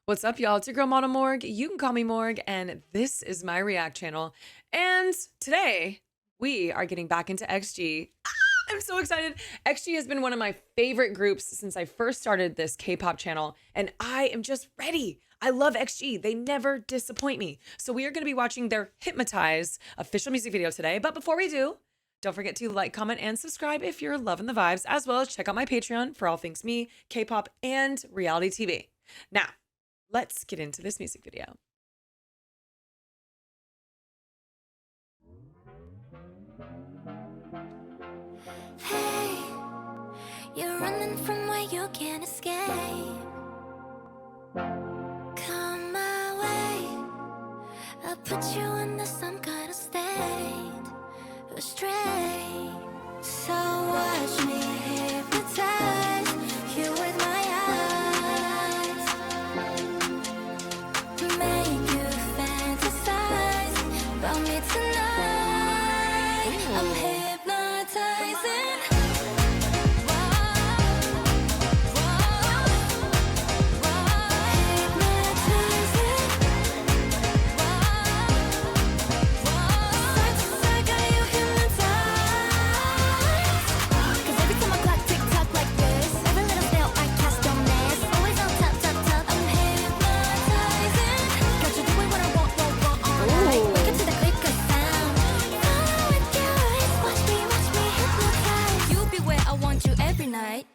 What's up, y'all? It's your girl, Model Morg. You can call me Morg, and this is my React channel. And today, we are getting back into XG. I'm so excited. XG has been one of my favorite groups since I first started this K-pop channel, and I am just ready. I love XG. They never disappoint me. So we are going to be watching their Hypnotize official music video today. But before we do, don't forget to like, comment, and subscribe if you're loving the vibes, as well as check out my Patreon for all things me, K-pop, and reality TV. Now, let's get into this music video. Hey, you're running from where you can't escape. Come my way, I'll put you under some kind of state, astray. So watch me hypnotize you with my eyes, make you fantasize about me tonight. I'm hypnotizing.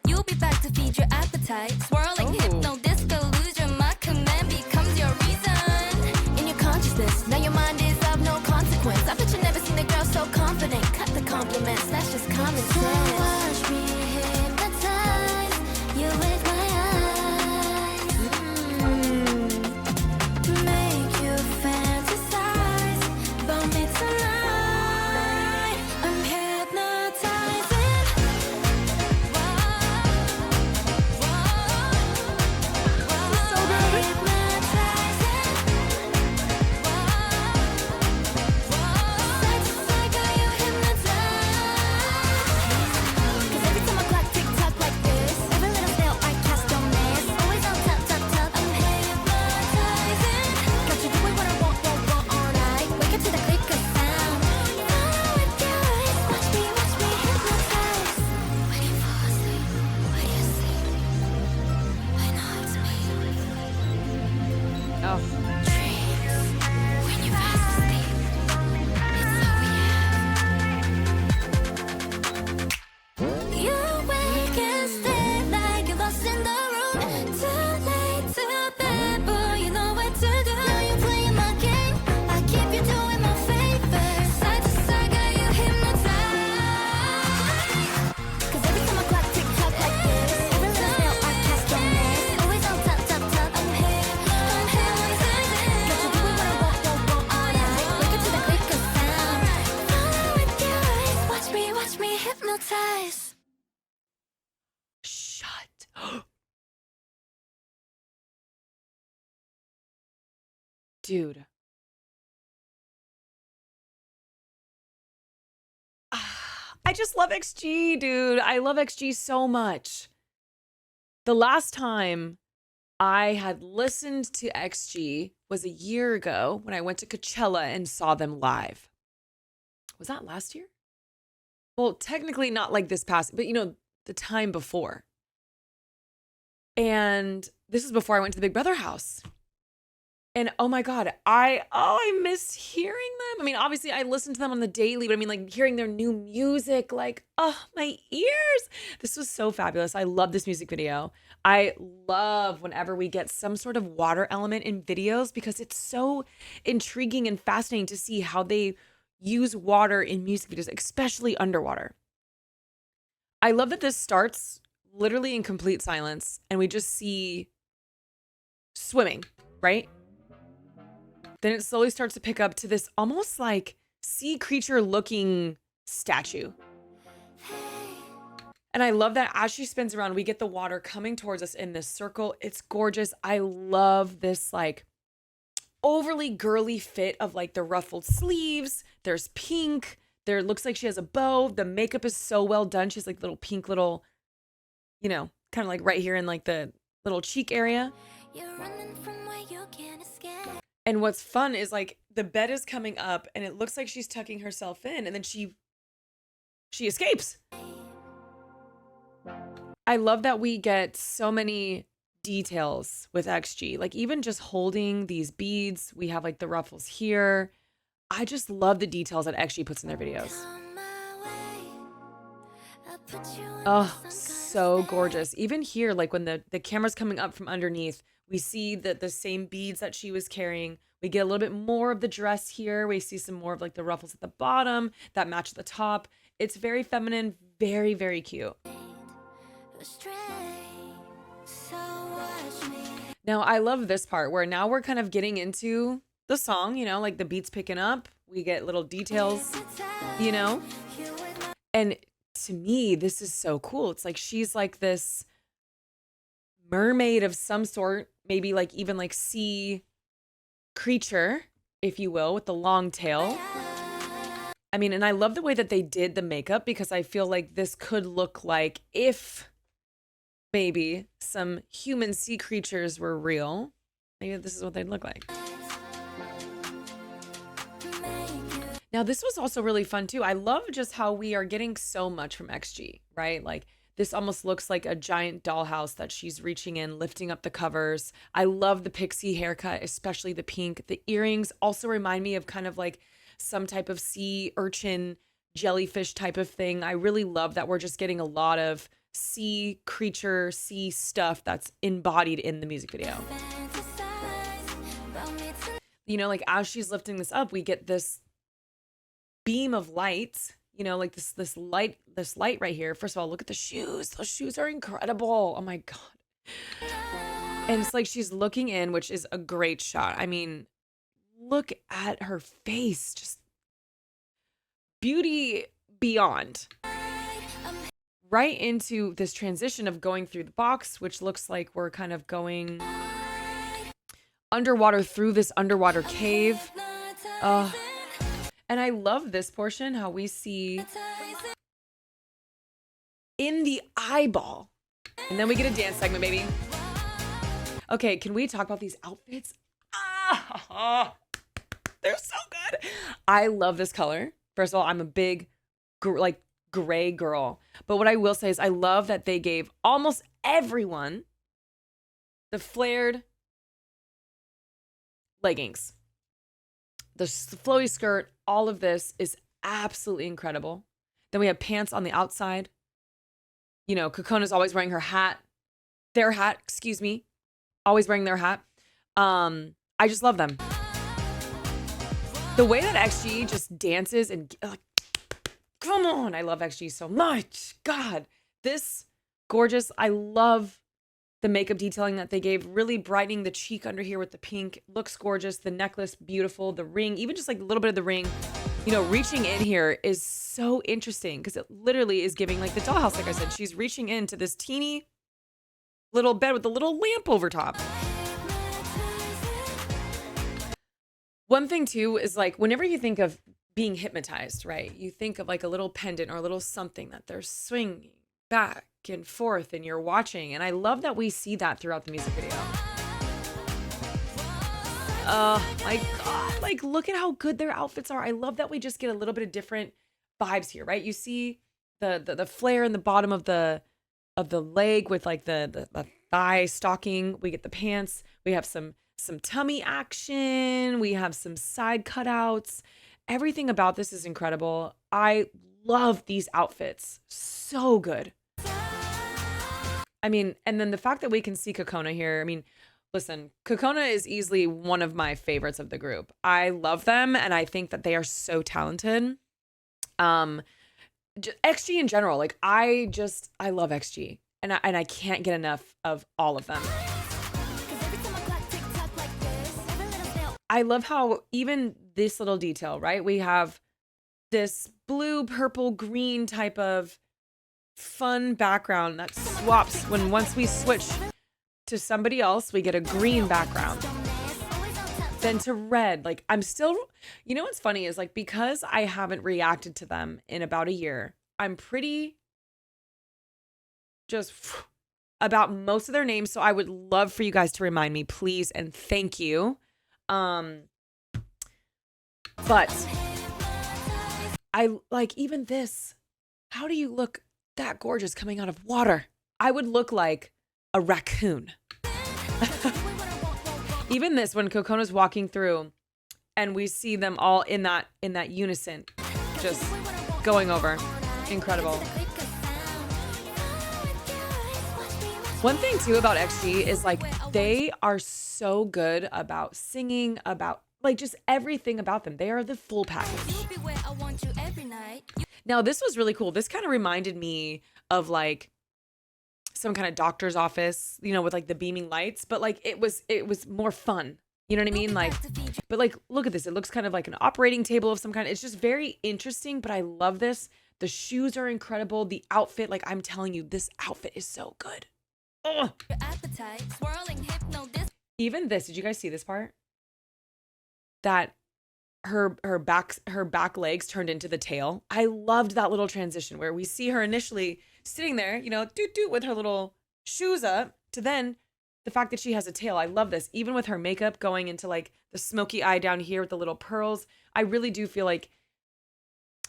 You'll be back to feed your appetite. Swirling hypno disco illusion, my command becomes your reason. In your consciousness, now your mind is of no consequence. I bet you never seen a girl so confident. Cut the compliments, that's just common sense. So watch me hypnotize you with my eyes. Make you fantasize about me tonight. I'm hypnotizing. Shut. Dude. I just love XG, dude. I love XG so much. The last time I had listened to XG was a year ago when I went to Coachella and saw them live. Was that last year? Well, technically not like this past, but you know, the time before. And this is before I went to the Big Brother house. And oh my God, I miss hearing them. I mean, obviously I listened to them on the daily, but I mean like hearing their new music, like, oh, my ears. This was so fabulous. I love this music video. I love whenever we get some sort of water element in videos because it's so intriguing and fascinating to see how they use water in music videos, especially underwater. I love that this starts literally in complete silence and we just see swimming, right? Then it slowly starts to pick up to this almost like sea creature looking statue. And I love that as she spins around, we get the water coming towards us in this circle. It's gorgeous. I love this like overly girly fit of like the ruffled sleeves. There's pink. There looks like she has a bow. The makeup is so well done. She has like little pink little, you know, kind of like right here in like the little cheek area. You're running from you can't escape. And what's fun is like the bed is coming up and it looks like she's tucking herself in and then she escapes. I love that we get so many details with XG. Like even just holding these beads, we have like the ruffles here. I just love the details that XG puts in their videos. On my way, I'll put you in Oh, some kind of so state. gorgeous. Even here, like when the camera's coming up from underneath, we see that the same beads that she was carrying. We get a little bit more of the dress here. We see some more of like the ruffles at the bottom that match the top. It's very feminine, very, very cute. Astray. So watch me. Now, I love this part where now we're kind of getting into the song, you know, like the beats picking up. We get little details, you know? You and my And to me, this is so cool. It's like she's like this mermaid of some sort, maybe like even like sea creature, if you will, with the long tail. I mean, and I love the way that they did the makeup because I feel like this could look like if maybe some human sea creatures were real. Maybe this is what they'd look like. Now, this was also really fun too. I love just how we are getting so much from XG, right? Like this almost looks like a giant dollhouse that she's reaching in, lifting up the covers. I love the pixie haircut, especially the pink. The earrings also remind me of kind of like some type of sea urchin, jellyfish type of thing. I really love that we're just getting a lot of sea creature, sea stuff that's embodied in the music video. fantasize about me tonight. You know, like as she's lifting this up, we get this beam of light, you know, like this light right here. First of all, look at the shoes. Those shoes are incredible. Oh my God. And it's like she's looking in, which is a great shot. I mean, look at her face. Just beauty beyond. Right into this transition of going through the box, which looks like we're kind of going underwater through this underwater cave. And I love this portion, how we see in the eyeball. And then we get a dance segment, baby. Okay, can we talk about these outfits? They're so good. I love this color. First of all, I'm a big like gray girl. But what I will say is I love that they gave almost everyone the flared leggings. The flowy skirt, all of this is absolutely incredible. Then we have pants on the outside. You know, Kokona's always wearing her hat. Their hat, excuse me. Always wearing their hat. I just love them. The way that XG just dances and come on, I love XG so much. God, this gorgeous. I love the makeup detailing that they gave, really brightening the cheek under here with the pink. Looks gorgeous. The necklace, beautiful. The ring, even just like a little bit of the ring, you know, reaching in here is so interesting because it literally is giving like the dollhouse. Like I said, she's reaching into this teeny little bed with a little lamp over top. One thing too is like whenever you think of being hypnotized, right? You think of like a little pendant or a little something that they're swinging back and forth and you're watching. And I love that we see that throughout the music video. Oh my God. Like, look at how good their outfits are. I love that we just get a little bit of different vibes here, right? You see the flare in the bottom of the leg with like the thigh stocking. We get the pants. We have some tummy action. We have some side cutouts. Everything about this is incredible. I love these outfits. So good. I mean, and then the fact that we can see Kokona here. I mean, listen, Kokona is easily one of my favorites of the group. I love them and I think that they are so talented. XG in general, like I love XG and I can't get enough of all of them. I love how even this little detail, right? We have this blue, purple, green type of fun background that swaps when once we switch to somebody else, we get a green background. Then to red, like I'm still, you know what's funny is like because I haven't reacted to them in about a year, I'm pretty just about most of their names, so I would love for you guys to remind me, please, and thank you. But I like even this. How do you look that gorgeous coming out of water? I would look like a raccoon. Even this, when Kokona's walking through and we see them all in that unison, just going over. Incredible. One thing too about XG is like they are so good about singing, about like just everything about them. They are the full package. Now this was really cool. This kind of reminded me of like some kind of doctor's office, you know, with like the beaming lights, but like it was more fun. You know what I mean? Like, but like, look at this. It looks kind of like an operating table of some kind. It's just very interesting, but I love this. The shoes are incredible. The outfit, like I'm telling you, this outfit is so good. Ugh. Even this, did you guys see this part? That her back legs turned into the tail. I loved that little transition where we see her initially sitting there, you know, with her little shoes up, to then the fact that she has a tail. I love this. Even with her makeup going into like the smoky eye down here with the little pearls. I really do feel like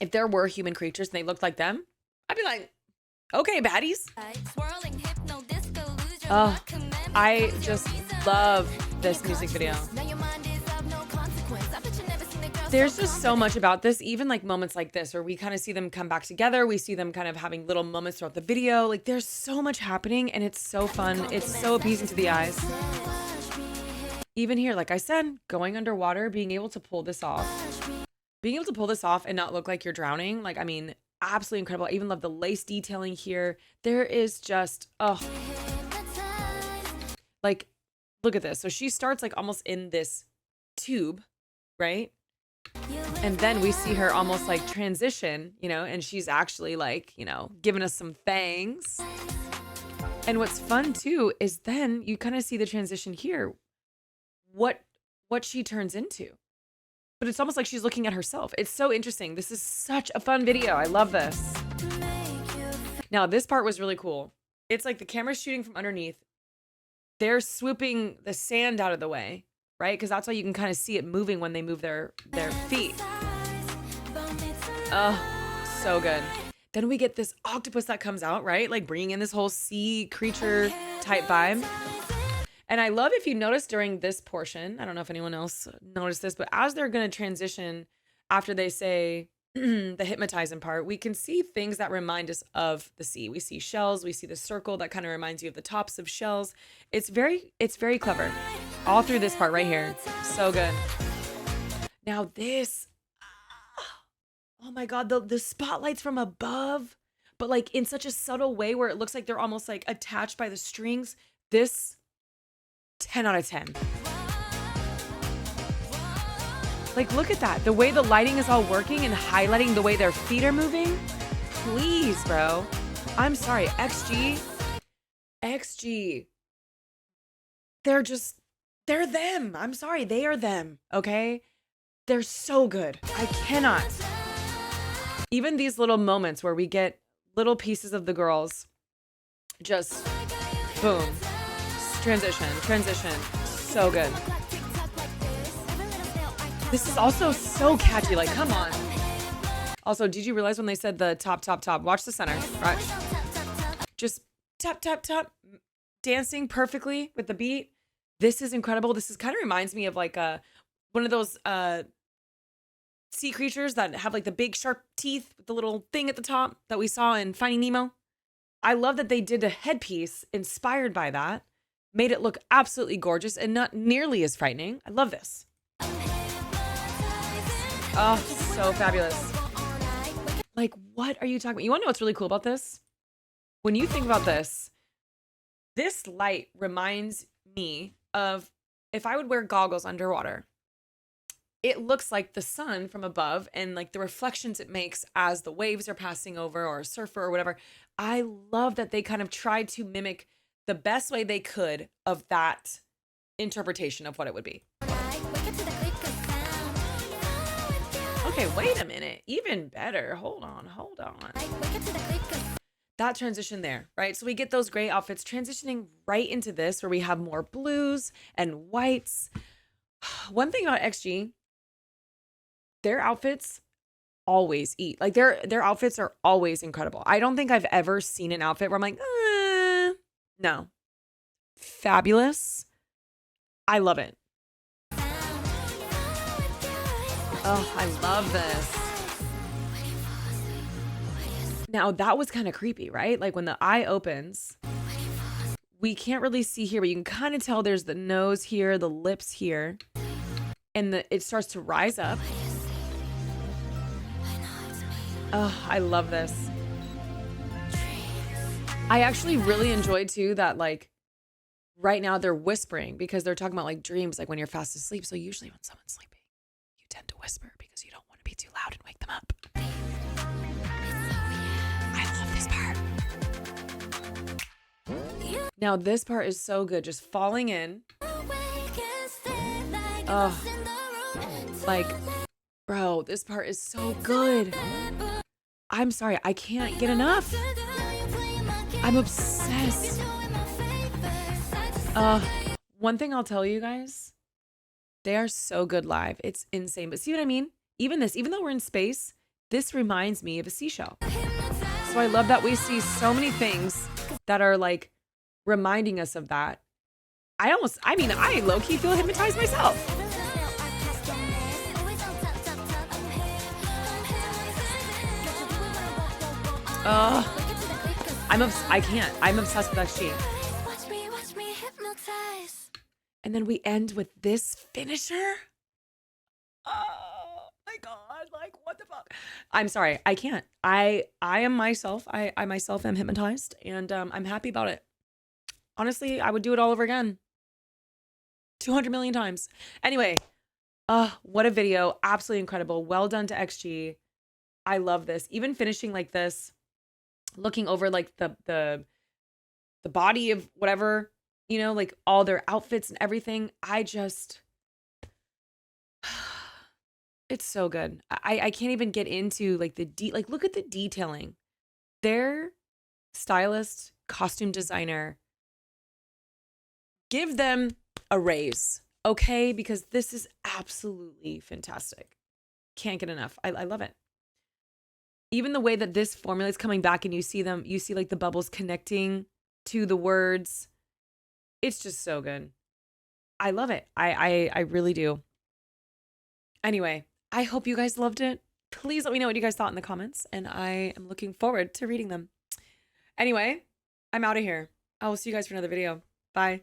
if there were human creatures and they looked like them, I'd be like, okay, baddies. Oh, I just love this music video. There's just so much about this, even like moments like this where we kind of see them come back together. We see them kind of having little moments throughout the video. Like there's so much happening and it's so fun. It's so appeasing to the eyes. Even here, like I said, going underwater, being able to pull this off. Being able to pull this off and not look like you're drowning. Like, I mean, absolutely incredible. I even love the lace detailing here. There is just, oh. Like, look at this. So she starts like almost in this tube, right? And then we see her almost like transition, you know, and she's actually like, you know, giving us some fangs. And what's fun too is then you kind of see the transition here, what she turns into. But it's almost like she's looking at herself. It's so interesting. This is such a fun video. I love this. Now, this part was really cool. It's like the camera's shooting from underneath. They're swooping the sand out of the way, right? Because that's why you can kind of see it moving when they move their feet. Oh, so good. Then we get this octopus that comes out, right? Like bringing in this whole sea creature type vibe. And I love, if you notice during this portion, I don't know if anyone else noticed this, but as they're going to transition after they say the hypnotizing part, we can see things that remind us of the sea. We see shells. We see the circle that kind of reminds you of the tops of shells. It's very clever. All through this part right here. So good. Now this, oh my God, the spotlights from above, but like in such a subtle way where it looks like they're almost like attached by the strings. This, 10 out of 10. Like, look at that. The way the lighting is all working and highlighting the way their feet are moving. Please, bro. I'm sorry. XG. They're them. I'm sorry. They are them. Okay? They're so good. I cannot. Even these little moments where we get little pieces of the girls just boom. Transition. So good. This is also so catchy. Like, come on. Also, did you realize when they said the top, watch the center, right? Just tap, dancing perfectly with the beat. This is incredible. This is kind of reminds me of like one of those sea creatures that have like the big sharp teeth with the little thing at the top that we saw in Finding Nemo. I love that they did a headpiece inspired by that. Made it look absolutely gorgeous and not nearly as frightening. I love this. Oh, so fabulous. Like, what are you talking about? You want to know what's really cool about this? When you think about this light reminds me of if I would wear goggles underwater. It looks like the sun from above and like the reflections it makes as the waves are passing over, or a surfer or whatever. I love that they kind of tried to mimic the best way they could of that interpretation of what it would be. Okay, wait a minute. Even better. Hold on. that transition there, right? So we get those gray outfits transitioning right into this where we have more blues and whites. One thing about XG, their outfits always eat. Like their outfits are always incredible. I don't think I've ever seen an outfit where I'm like, no. Fabulous. I love it. Oh, I love this. Now that was kind of creepy, right? Like when the eye opens, we can't really see here, but you can kind of tell there's the nose here, the lips here, and it starts to rise up. Oh, I love this. I actually really enjoyed too that like right now they're whispering because they're talking about like dreams, like when you're fast asleep. So usually when someone's sleeping, you tend to whisper because you don't want to be too loud and wake them up. I love this part. Now this part is so good, just falling in. Oh, like, bro, this part is so good. I'm sorry, I can't get enough. I'm obsessed. One thing I'll tell you guys, they are so good live. It's insane. But see what I mean? Even this, even though we're in space, this reminds me of a seashell. So I love that we see so many things that are like reminding us of that. I low-key feel hypnotized myself. I'm obsessed with XG. And then we end with this finisher. Oh my God, like what the fuck? I'm sorry, I can't. I am myself. I myself am hypnotized and I'm happy about it. Honestly, I would do it all over again. 200 million times. Anyway, what a video. Absolutely incredible. Well done to XG. I love this. Even finishing like this, looking over like the body of whatever, you know, like all their outfits and everything. It's so good. I can't even get into like like look at the detailing. Their stylist, costume designer, give them a raise, okay? Because this is absolutely fantastic. Can't get enough. I love it. Even the way that this formula is coming back and you see like the bubbles connecting to the words. It's just so good. I love it. I really do. Anyway, I hope you guys loved it. Please let me know what you guys thought in the comments, and I am looking forward to reading them. Anyway, I'm out of here. I will see you guys for another video. Bye.